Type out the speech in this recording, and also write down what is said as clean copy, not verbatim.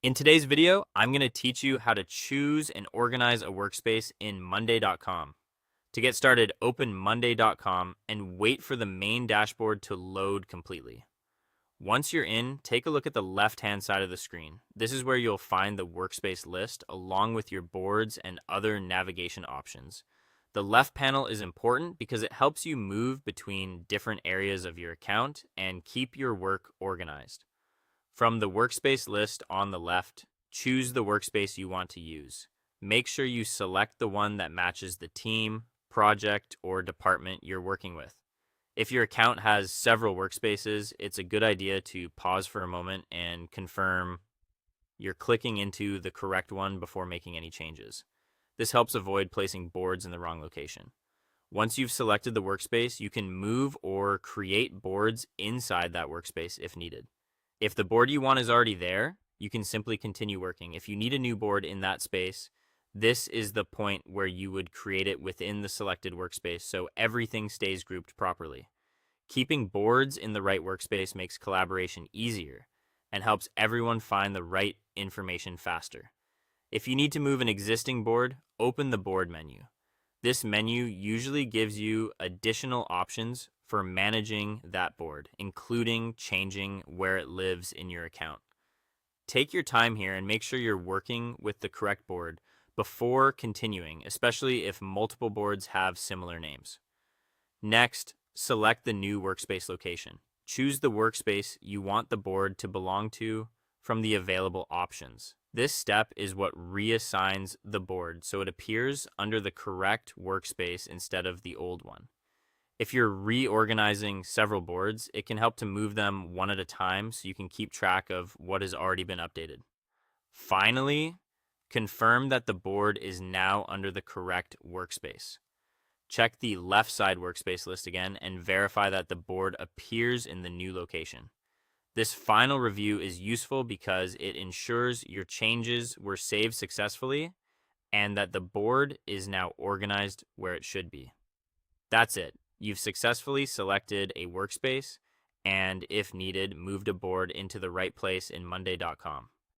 In today's video, I'm going to teach you how to choose and organize a workspace in Monday.com. To get started, open Monday.com and wait for the main dashboard to load completely. Once you're in, take a look at the left-hand side of the screen. This is where you'll find the workspace list along with your boards and other navigation options. The left panel is important because it helps you move between different areas of your account and keep your work organized. From the workspace list on the left, choose the workspace you want to use. Make sure you select the one that matches the team, project, or department you're working with. If your account has several workspaces, it's a good idea to pause for a moment and confirm you're clicking into the correct one before making any changes. This helps avoid placing boards in the wrong location. Once you've selected the workspace, you can move or create boards inside that workspace if needed. If the board you want is already there, you can simply continue working. If you need a new board in that space, this is the point where you would create it within the selected workspace so everything stays grouped properly. Keeping boards in the right workspace makes collaboration easier and helps everyone find the right information faster. If you need to move an existing board, open the board menu. This menu usually gives you additional options for managing that board, including changing where it lives in your account. Take your time here and make sure you're working with the correct board before continuing, especially if multiple boards have similar names. Next, select the new workspace location. Choose the workspace you want the board to belong to from the available options. This step is what reassigns the board so it appears under the correct workspace instead of the old one. If you're reorganizing several boards, it can help to move them one at a time so you can keep track of what has already been updated. Finally, confirm that the board is now under the correct workspace. Check the left side workspace list again and verify that the board appears in the new location. This final review is useful because it ensures your changes were saved successfully and that the board is now organized where it should be. That's it. You've successfully selected a workspace and, if needed, moved a board into the right place in Monday.com.